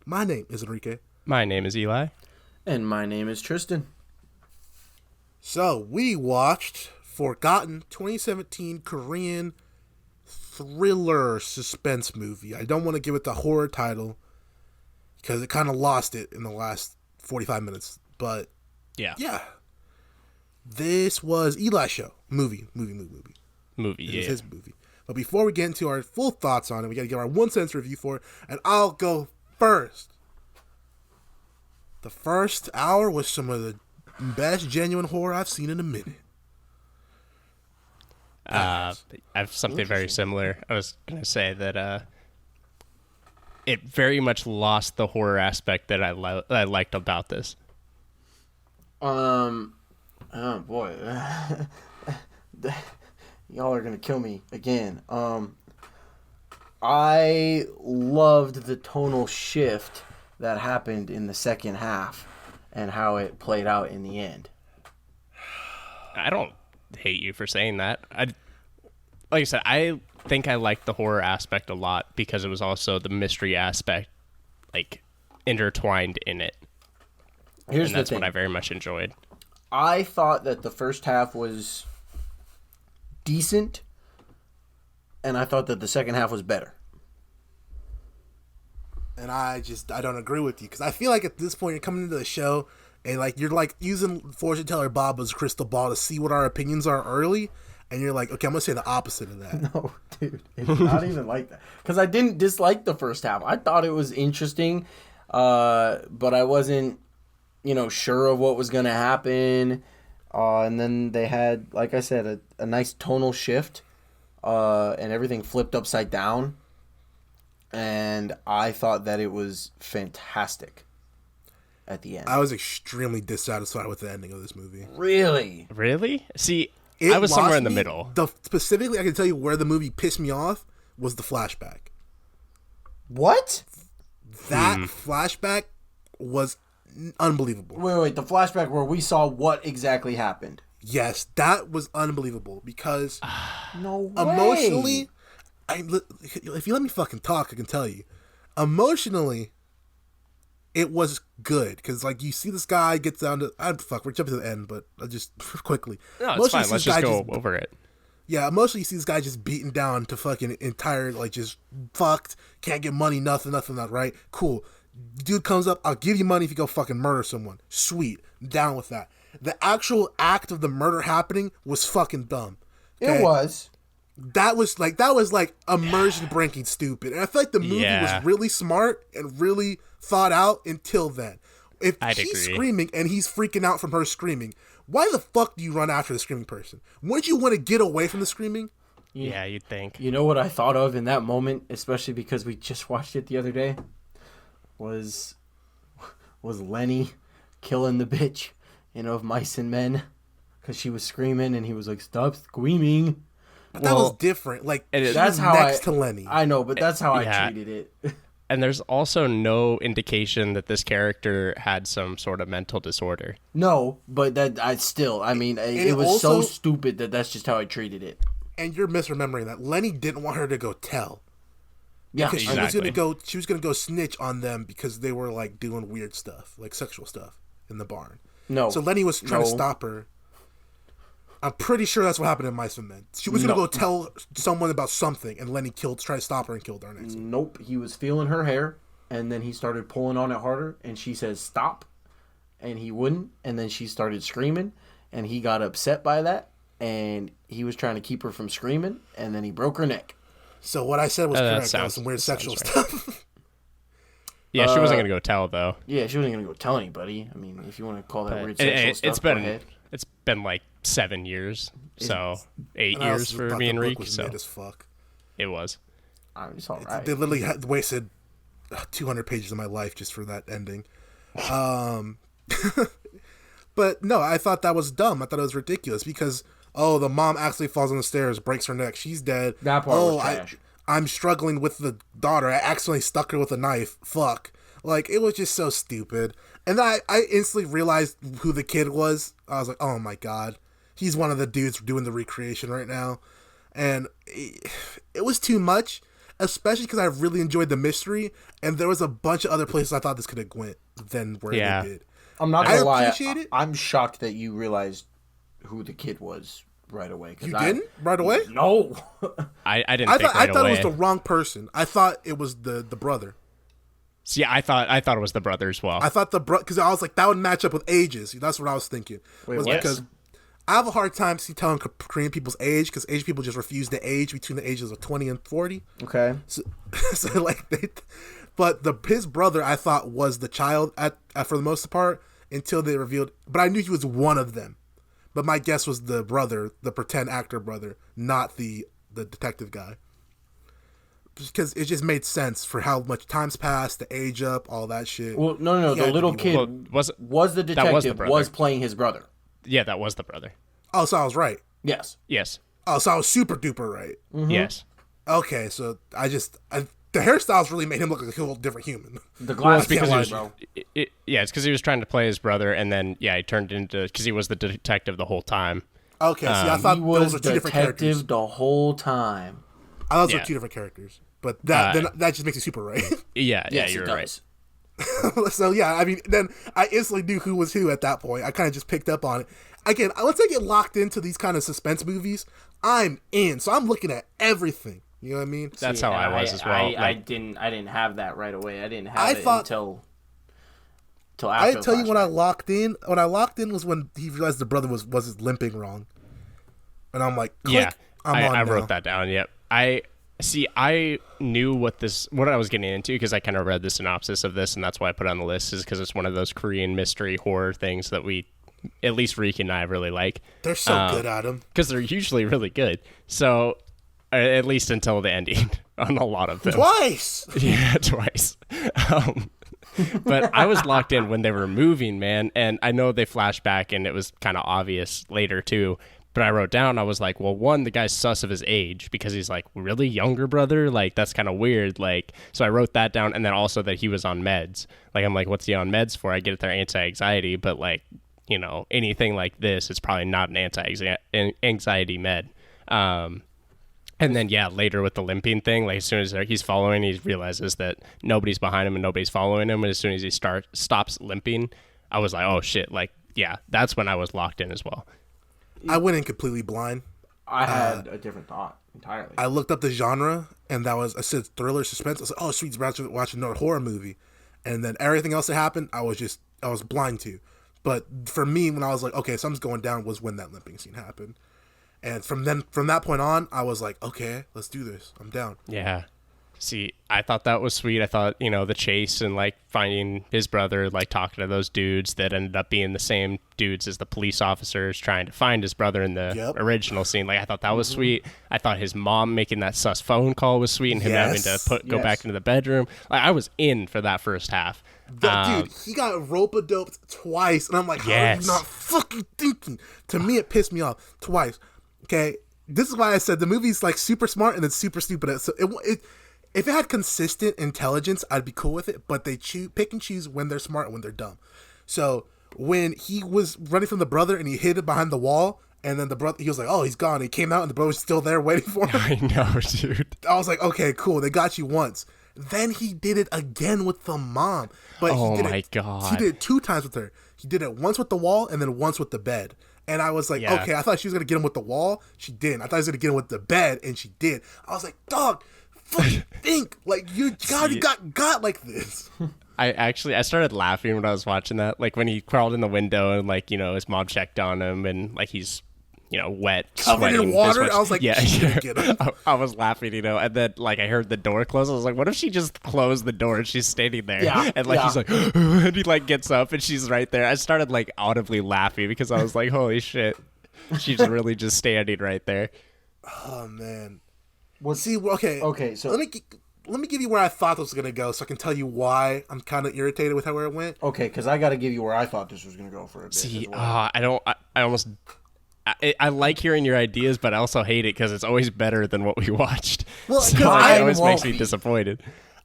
My name is Enrique. My name is Eli. And my name is Tristan. So, we watched Forgotten 2017 Korean thriller suspense movie. I don't want to give it the horror title because it kind of lost it in the last 45 minutes. But, yeah. This was Eli's show. Movie. Movie, It yeah. was his movie. But before we get into our full thoughts on it, we got to give our 1 sentence review for it. And I'll go first. The first hour was some of the best genuine horror I've seen in a minute. I have something very similar. I was going to say that it very much lost the horror aspect that I liked about this. Oh boy. Y'all are gonna kill me again. I loved the tonal shift that happened in the second half and how it played out in the end. I don't hate you for saying that. Like I said, I think I liked the horror aspect a lot because it was also the mystery aspect, like, intertwined in it. Here's and that's the thing. what I very much enjoyed. I thought that the first half was decent, and I thought that the second half was better. And I don't agree with you because I feel like at this point you're coming into the show and like you're like using fortune teller Bob as crystal ball to see what our opinions are early, and you're like, okay, I'm gonna say the opposite of that. No, dude, it's not even like that. Because I didn't dislike the first half. I thought it was interesting, but I wasn't, sure of what was gonna happen. And then they had, like I said, a nice tonal shift, and everything flipped upside down. And I thought that it was fantastic at the end. I was extremely dissatisfied with the ending of this movie. Really? Really? See, It I was somewhere lost in the me. middle. Specifically, I can tell you where the movie pissed me off was the flashback. What? That flashback was unbelievable. Wait, the flashback where we saw what exactly happened. Yes, that was unbelievable because No way. emotionally, if you let me fucking talk, I can tell you, emotionally, it was good because like you see this guy gets down to we're jumping to the end, but just quickly. No, it's Emotionally, fine. you Let's see this just guy go over it. Yeah, emotionally, you see this guy just beaten down to fucking entire, like, just fucked, can't get money, nothing, right? Cool. Dude comes up, I'll give you money if you go fucking murder someone. Sweet. I'm down with that. The actual act of the murder happening was fucking dumb. Okay? It was. That was like immersion breaking stupid. And I feel like the movie was really smart and really thought out until then. If she's screaming and he's freaking out from her screaming, why the fuck do you run after the screaming person? Wouldn't you want to get away from the screaming? Yeah, you'd think. You know what I thought of in that moment, especially because we just watched it the other day, was Lenny killing the bitch, of Mice and Men, because she was screaming and he was like, "Stop screaming." But that was different. Like, that's how next to Lenny. I know, but that's how I treated it. And there's also no indication that this character had some sort of mental disorder. No, but it was also so stupid that that's just how I treated it. And you're misremembering that. Lenny didn't want her to go tell. Yeah, because exactly. she was gonna go snitch on them because they were like doing weird stuff, like sexual stuff in the barn. No. So Lenny was trying to stop her. I'm pretty sure that's what happened in Mice and Men. She was gonna go tell someone about something, and Lenny tried to stop her and killed her next. Nope. He was feeling her hair, and then he started pulling on it harder, and she says stop, and he wouldn't, and then she started screaming, and he got upset by that, and he was trying to keep her from screaming, and then he broke her neck. So what I said was correct. That was some weird sexual stuff. Yeah, she wasn't gonna go tell though. Yeah, she wasn't gonna go tell anybody. I mean, if you want to call that weird sexual stuff, go ahead. It's been like 7 years, so 8 years for me and Reek. So as fuck. It was. It's all right. They literally wasted 200 pages of my life just for that ending. But no, I thought that was dumb. I thought it was ridiculous because the mom actually falls on the stairs, breaks her neck, she's dead. That part was trash. I'm struggling with the daughter. I accidentally stuck her with a knife. Fuck. Like, it was just so stupid. And then I instantly realized who the kid was. I was like, oh my god. He's one of the dudes doing the recreation right now. And it was too much. especially because I really enjoyed the mystery, and there was a bunch of other places I thought this could have went than where it did. I'm not gonna lie. Appreciate it. I'm shocked that you realized who the kid was right away. You didn't right away? No. I didn't think right I thought away. it was the wrong person. I thought it was the brother. See, I thought it was the brother as well. I thought because I was like, that would match up with ages. That's what I was thinking. Wait, was what? Because I have a hard time telling Korean people's age because Asian people just refuse to age between the ages of 20 and 40. Okay. So like, but his brother I thought was the child for the most part until they revealed. But I knew he was one of them. But my guess was the brother, the pretend actor brother, not the detective guy. Because it just made sense for how much time's passed, the age up, all that shit. Well, no. The little kid was the detective was playing his brother. Yeah, that was the brother. Oh, so I was right. Yes. Yes. Oh, so I was super duper right. Mm-hmm. Yes. Okay, so the hairstyles really made him look like a whole different human. The glasses, because he was, bro. it's because he was trying to play his brother, and then he turned into because he was the detective the whole time. Okay, see, I thought He was those were two different characters. detective the whole time. I thought those were two different characters, but that just makes you super right. Yeah, Yes, you're it right. does. So yeah, I mean, then I instantly knew who was who at that point. I kind of just picked up on it. Again, once I get locked into these kind of suspense movies, I'm in. So I'm looking at everything. You know what I mean? That's how I was as well. I didn't have that right away. I didn't have it until after. I tell you when I locked in. When I locked in was when he realized the brother was limping wrong, and I'm like, click, yeah, I wrote that down. Yep. I knew what I was getting into because I kind of read the synopsis of this, and that's why I put it on the list. Is because it's one of those Korean mystery horror things that at least Reek and I really like. They're so good at them because they're usually really good. So at least until the ending on a lot of them. Twice. Yeah, twice. But I was locked in when they were moving, man, and I know they flashed back, and it was kind of obvious later too. But I wrote down, I was like, well, one, the guy's sus of his age because he's like, really younger brother? Like, that's kind of weird. Like, so I wrote that down. And then also that he was on meds. Like, I'm like, what's he on meds for? I get it, they're anti-anxiety, but like, you know, anything like this, it's probably not an anti-anxiety med. And then, later with the limping thing, like as soon as he's following, he realizes that nobody's behind him and nobody's following him. And as soon as he stops limping, I was like, oh shit. Like, yeah, that's when I was locked in as well. I went in completely blind. I had a different thought entirely. I looked up the genre, and I said thriller, suspense. I was like, oh, sweet, watching another horror movie. And then everything else that happened, I was blind to. But for me, when I was like, okay, something's going down, was when that limping scene happened. And from that point on, I was like, okay, let's do this. I'm down. Yeah. See, I thought that was sweet. I thought, you know, the chase and like finding his brother, like talking to those dudes that ended up being the same dudes as the police officers trying to find his brother in the original scene. Like, I thought that was sweet. I thought his mom making that sus phone call was sweet and him having to go back into the bedroom. Like, I was in for that first half. Dude, he got rope-a-doped twice. And I'm like, how are you not fucking thinking? To me, it pissed me off twice. Okay? This is why I said the movie's like super smart and then super stupid. So if it had consistent intelligence, I'd be cool with it. But they pick and choose when they're smart and when they're dumb. So when he was running from the brother and he hid it behind the wall, and then the brother, he was like, oh, he's gone. He came out and the brother was still there waiting for him. I know, dude. I was like, okay, cool. They got you once. Then he did it again with the mom. But God. He did it 2 times with her. He did it once with the wall and then once with the bed. And I was like, okay, I thought she was going to get him with the wall. She didn't. I thought he was going to get him with the bed, and she did. I was like, dog, fucking think. Like, you got like this. I started laughing when I was watching that. Like, when he crawled in the window and, like, you know, his mom checked on him and, like, he's, you know, wet, covered sweating, in water. I was like, she's gonna get him. I was laughing, you know, and then, like, I heard the door close. I was like, what if she just closed the door and she's standing there? Yeah, and, like, he's like, and he, like, gets up and she's right there. I started, like, audibly laughing because I was like, holy shit. She's really just standing right there. Oh, man. Well, see, okay, so let me give you where I thought this was going to go so I can tell you why I'm kind of irritated with how where it went. Okay, because I got to give you where I thought this was going to go for a bit. See, I like hearing your ideas, but I also hate it because it's always better than what we watched. Well, so it always makes me disappointed.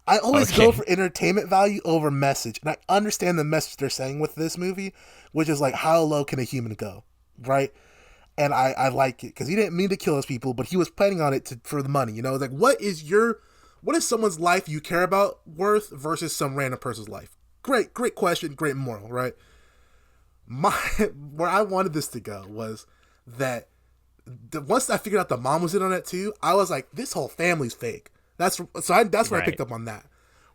I always go for entertainment value over message. And I understand the message they're saying with this movie, which is like, how low can a human go, right? And I like it because he didn't mean to kill those people, but he was planning on it for the money. You know, like, what is your what is someone's life you care about worth versus some random person's life? Great question, great moral, right? Where I wanted this to go was that once I figured out the mom was in on it too, I was like, this whole family's fake. That's where I picked up on that.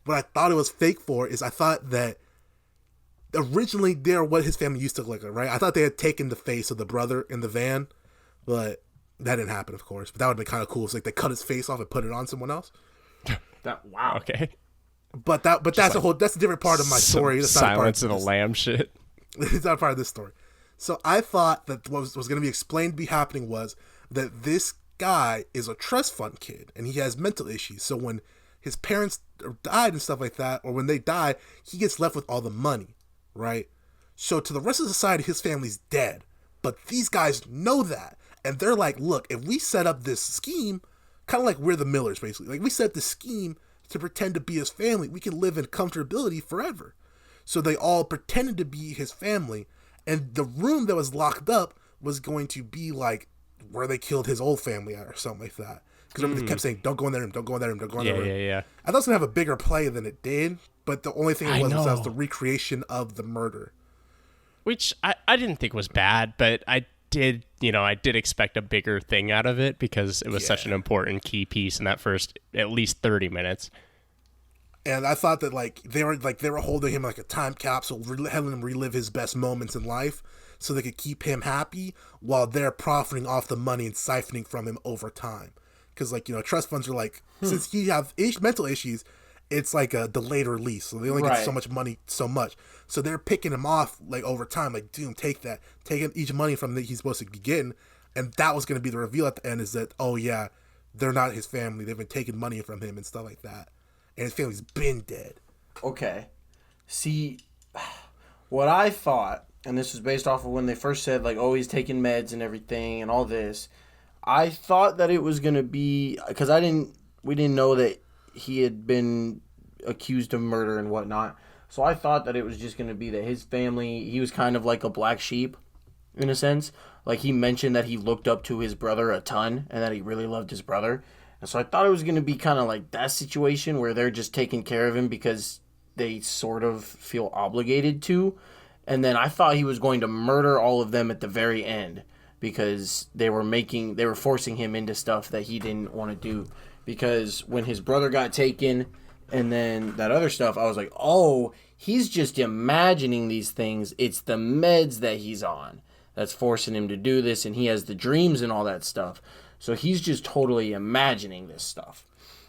What I thought it was fake for is I thought that originally they're what his family used to look like, right? I thought they had taken the face of the brother in the van, but that didn't happen, of course. But that would have been kind of cool. It's like they cut his face off and put it on someone else. Wow. Okay. But that's like that's a different part of my story. That's Silence of the Lamb shit. It's not part of this story. So I thought that what was going to be explained to be happening was that this guy is a trust fund kid and he has mental issues. So when his parents died and stuff like that, or when they die, he gets left with all the money, right? So to the rest of society, his family's dead. But these guys know that. And they're like, look, if we set up this scheme, kind of like we're the Millers, basically. Like, we set the scheme to pretend to be his family, we can live in comfortability forever. So they all pretended to be his family. And the room that was locked up was going to be like where they killed his old family at or something like that. Because they kept saying, don't go in that room, don't go in that room, don't go in that room. Yeah. I thought it was going to have a bigger play than it did. But the only thing was that was the recreation of the murder. Which I didn't think was bad, but I did expect a bigger thing out of it because it was such an important key piece in that first at least 30 minutes. And I thought that they were holding him like a time capsule, having him relive his best moments in life so they could keep him happy while they're profiting off the money and siphoning from him over time. Because trust funds are like, since he have mental issues, it's like a delayed release. So they only get so much money, so much. So they're picking him off over time. Like, dude, take that. Take each money from that he's supposed to be getting. And that was going to be the reveal at the end is that, oh yeah, they're not his family. They've been taking money from him and stuff like that. And his family's been dead. Okay. See, what I thought, and this was based off of when they first said, he's taking meds and everything and all this. I thought that it was going to be, because we didn't know that he had been accused of murder and whatnot. So I thought that it was just going to be that his family, he was kind of like a black sheep in a sense. Like, he mentioned that he looked up to his brother a ton and that he really loved his brother. And so I thought it was going to be kind of like that situation where they're just taking care of him because they sort of feel obligated to. And then I thought he was going to murder all of them at the very end because they were forcing him into stuff that he didn't want to do. Because when his brother got taken and then that other stuff, I was like, oh, he's just imagining these things. It's the meds that he's on that's forcing him to do this, and he has the dreams and all that stuff. So he's just totally imagining this stuff.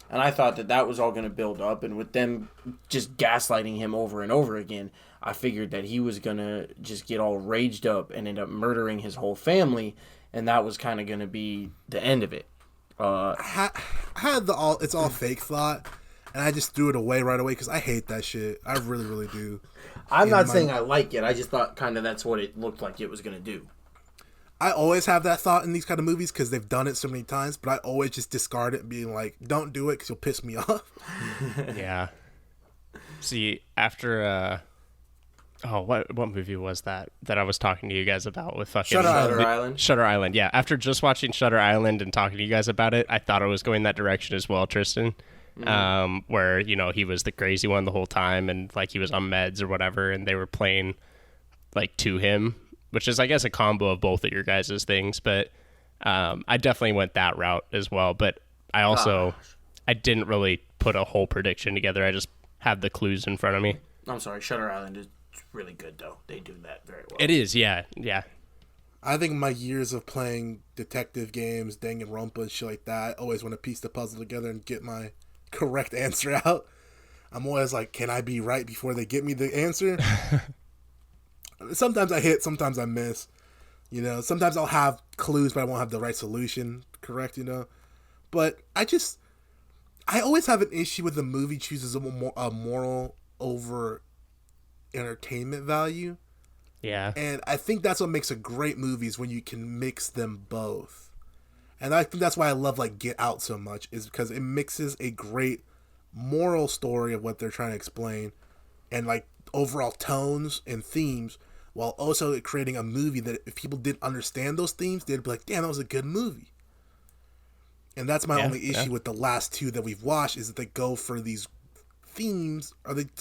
And I thought that was all going to build up, and with them just gaslighting him over and over again, I figured that he was going to just get all raged up and end up murdering his whole family, and that was kind of going to be the end of it. I had it's all fake thought, and I just threw it away right away because I hate that shit. I really, really do. I'm not saying I like it. I just thought kind of that's what it looked like it was going to do. I always have that thought in these kind of movies because they've done it so many times, but I always just discard it being like, don't do it because you'll piss me off. Yeah. See, after, what movie was that I was talking to you guys about with fucking... Shutter Island? Shutter Island, yeah. After just watching Shutter Island and talking to you guys about it, I thought it was going that direction as well, Tristan. Mm-hmm. Where, he was the crazy one the whole time and, he was on meds or whatever, and they were playing, to him, which is, I guess, a combo of both of your guys' things, but I definitely went that route as well. But I also, I didn't really put a whole prediction together. I just had the clues in front of me. I'm sorry, Shutter Island is really good, though. They do that very well. It is, yeah. I think my years of playing detective games, Danganronpa and shit like that, I always want to piece the puzzle together and get my correct answer out. I'm always like, can I be right before they get me the answer? Sometimes I hit, sometimes I miss. Sometimes I'll have clues, but I won't have the right solution correct, But I always have an issue with the movie chooses a moral over entertainment value. Yeah. And I think that's what makes a great movie is when you can mix them both. And I think that's why I love Get Out so much, is because it mixes a great moral story of what they're trying to explain and overall tones and themes, while also creating a movie that if people didn't understand those themes, they'd be like, damn, that was a good movie. And that's my only issue with the last two that we've watched, is that they go for these themes,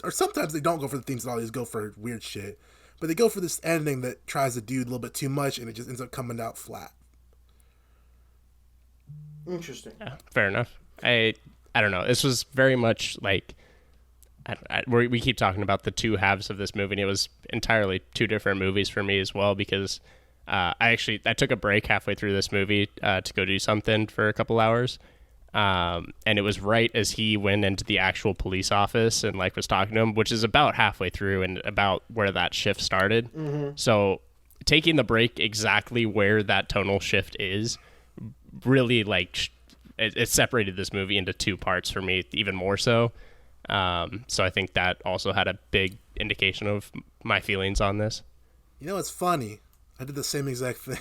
or sometimes they don't go for the themes at all. They just go for weird shit. But they go for this ending that tries to do a little bit too much, and it just ends up coming out flat. Interesting. Yeah, fair enough. I don't know. This was very much like we keep talking about the two halves of this movie, and it was entirely two different movies for me as well, because I took a break halfway through this movie to go do something for a couple hours. And it was right as he went into the actual police office and like was talking to him, which is about halfway through and about where that shift started. Mm-hmm. So taking the break exactly where that tonal shift is really like it separated this movie into two parts for me, even more so. So I think that also had a big indication of my feelings on this. You know, it's funny. I did the same exact thing.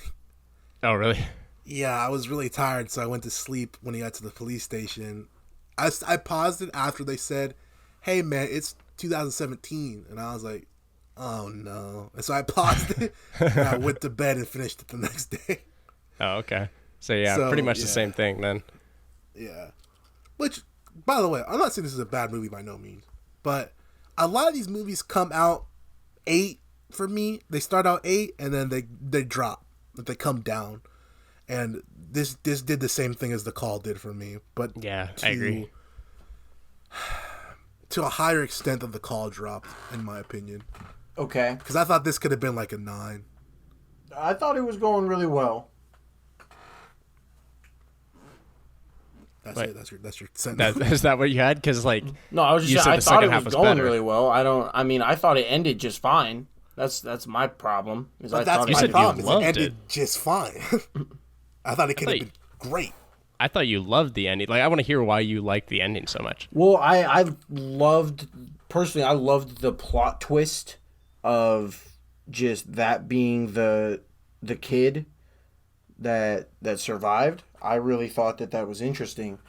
Oh, really? Yeah, I was really tired, so I went to sleep when he got to the police station. I paused it after they said, "Hey, man, it's 2017," and I was like, "Oh no!" And so I paused it, and I went to bed and finished it the next day. Oh, okay. So yeah, pretty much the same thing then. Yeah. Which, by the way, I'm not saying this is a bad movie by no means, but a lot of these movies come out 8 for me. They start out 8 and then they drop, they come down. And this did the same thing as The Call did for me, but yeah, I agree. To a higher extent than The Call dropped, in my opinion. Okay. Because I thought this could have been like a 9. I thought it was going really well. That's it. That's your sentence. Is that what you had? Because like, no, I was just saying, I thought it was going really well. I thought it ended just fine. That's my problem. That's my problem. It ended just fine. I thought it could have been great. I thought you loved the ending. Like, I want to hear why you liked the ending so much. Well, I loved the plot twist of just that being the kid that survived. I really thought that was interesting,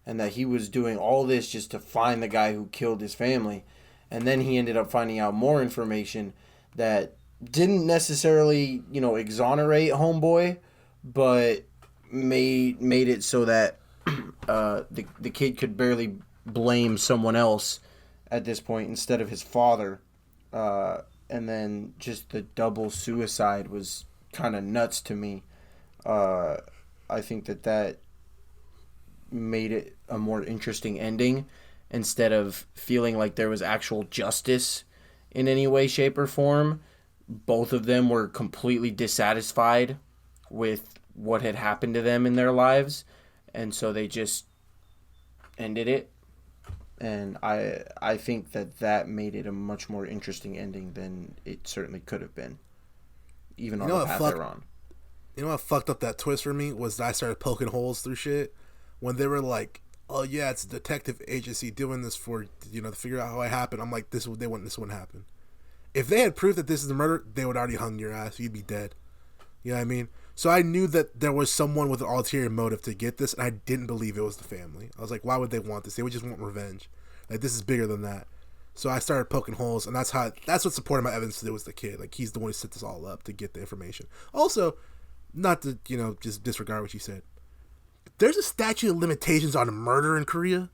and that he was doing all this just to find the guy who killed his family, and then he ended up finding out more information that didn't necessarily, exonerate homeboy, but made it so that the kid could barely blame someone else at this point instead of his father. And then just the double suicide was kind of nuts to me. I think that made it a more interesting ending instead of feeling like there was actual justice in any way, shape, or form. Both of them were completely dissatisfied with what had happened to them in their lives, and so they just ended it. And I think that made it a much more interesting ending than it certainly could have been, even on the path they're on. You know what fucked up that twist for me was that I started poking holes through shit when they were like, "Oh yeah, it's a detective agency doing this for to figure out how it happened." I'm like, this wouldn't happen. If they had proof that this is a murder, they would already hung your ass. You'd be dead. You know what I mean? So I knew that there was someone with an ulterior motive to get this, and I didn't believe it was the family. I was like, why would they want this? They would just want revenge. Like, this is bigger than that. So I started poking holes, and that's what supported my evidence that it was the kid. Like, he's the one who set this all up to get the information. Also, not to, just disregard what you said. There's a statute of limitations on murder in Korea.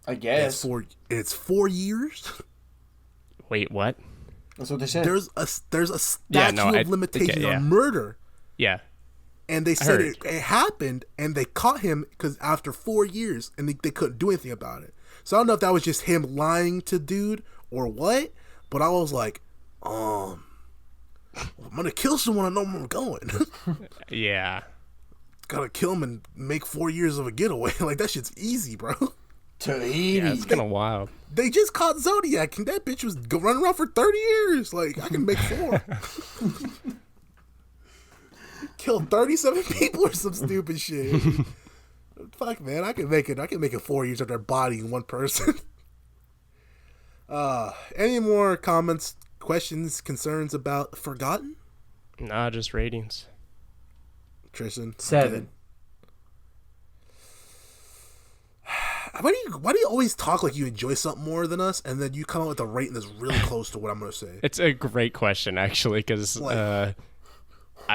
I guess. It's 4 years. Wait, what? That's what they said. There's a statute of limitations on murder. Yeah. And they said it happened, and they caught him because after 4 years, and they couldn't do anything about it. So I don't know if that was just him lying to dude or what, but I was like, I'm gonna kill someone. I know where I'm going. Yeah. Gotta kill him and make 4 years of a getaway. Like, that shit's easy, bro. Tahiti. Yeah, it's kind of wild. They just caught Zodiac, and that bitch was running around for 30 years. Like, I can make 4. Killed 37 people or some stupid shit. Fuck, man, I can make it 4 years after bodying one person. Any more comments, questions, concerns about Forgotten? Nah, just ratings. Tristan? 7. Why do you always talk like you enjoy something more than us, and then you come out with a rating that's really close to what I'm going to say? It's a great question, actually, because I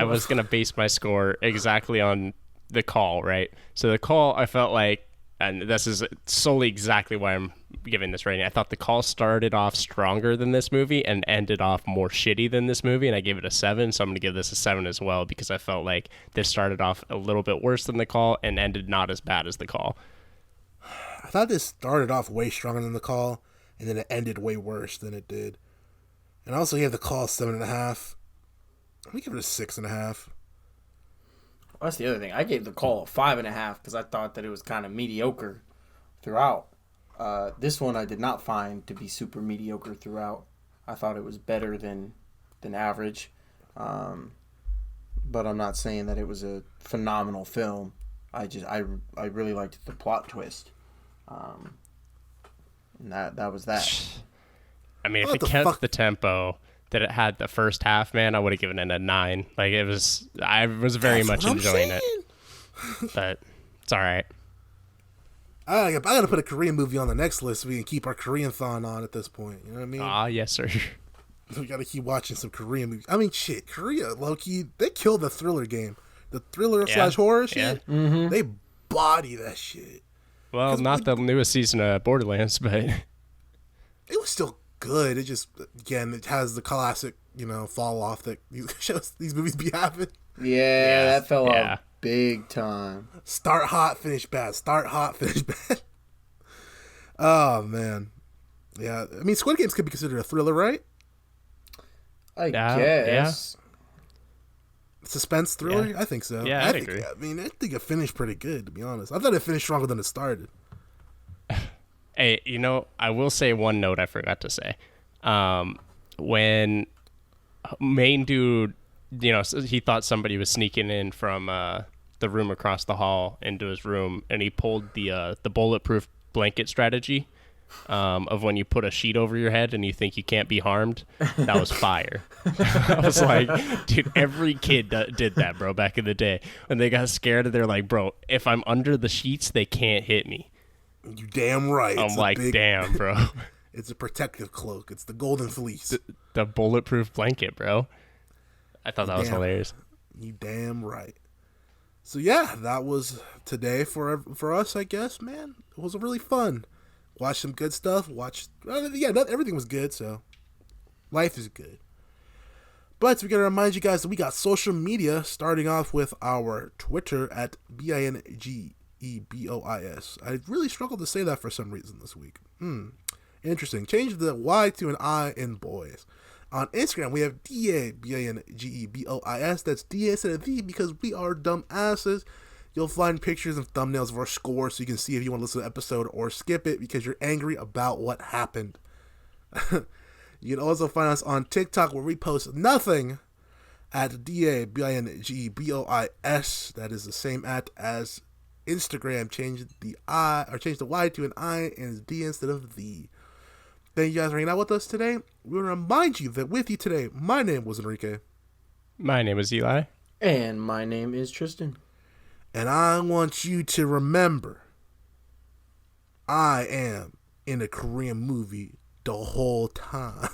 was going to base my score exactly on the call, right? So the call, I felt like, and this is solely exactly why I'm giving this rating. I thought the call started off stronger than this movie and ended off more shitty than this movie, and I gave it a 7. So I'm going to give this a 7 as well, because I felt like this started off a little bit worse than the call and ended not as bad as the call. I thought this started off way stronger than the call, and then it ended way worse than it did. And I also gave the call 7.5. I'm gonna give it a 6.5. That's the other thing. I gave the call a 5.5 because I thought that it was kind of mediocre throughout. This one I did not find to be super mediocre throughout. I thought it was better than average. But I'm not saying that it was a phenomenal film. I really liked the plot twist. And that was that. I mean, if it kept the tempo that it had the first half, man, I would have given it a 9. Like, I was very much enjoying it. But it's all right. I gotta put a Korean movie on the next list so we can keep our Korean-thon on at this point. You know what I mean? Ah, yes, sir. We gotta keep watching some Korean movies. I mean, shit, Korea, low-key, they killed the thriller game. The thriller / horror shit. Yeah. Mm-hmm. They body that shit. Well, not the newest season of Borderlands, but it was still good. It just, again, it has the classic, fall off that these movies be having. Yeah, that fell off big time. Start hot, finish bad. Start hot, finish bad. Oh, man. Yeah, I mean, Squid Games could be considered a thriller, right? I guess. Suspense thriller? Yeah. I think so. Yeah, I agree. I think it finished pretty good, to be honest. I thought it finished stronger than it started. Hey, I will say one note I forgot to say. When main dude, he thought somebody was sneaking in from the room across the hall into his room, and he pulled the bulletproof blanket strategy of when you put a sheet over your head and you think you can't be harmed. That was fire. I was like, dude, every kid did that, bro, back in the day. When they got scared, and they're like, bro, if I'm under the sheets, they can't hit me. You damn right. I'm like, damn, bro. It's a protective cloak. It's the golden fleece. The bulletproof blanket, bro. I thought that was hilarious. You damn right. So yeah, that was today for us, I guess, man. It was really fun. Watch some good stuff. Everything was good, so life is good. But we got to remind you guys that we got social media, starting off with our Twitter at BINGEBOIS. I really struggled to say that for some reason this week. Interesting. Change the Y to an I in boys. On Instagram, we have DABINGEBOIS. That's DA instead of V because we are dumb asses. You'll find pictures and thumbnails of our score so you can see if you want to listen to the episode or skip it because you're angry about what happened. You can also find us on TikTok where we post nothing at DABINGEBOIS. That is the same as Instagram. Change the Y to an I and it's D instead of V. Thank you guys for hanging out with us today. We want to remind you that with you today, my name was Enrique. My name is Eli. And my name is Tristan. And I want you to remember, I am in a Korean movie the whole time.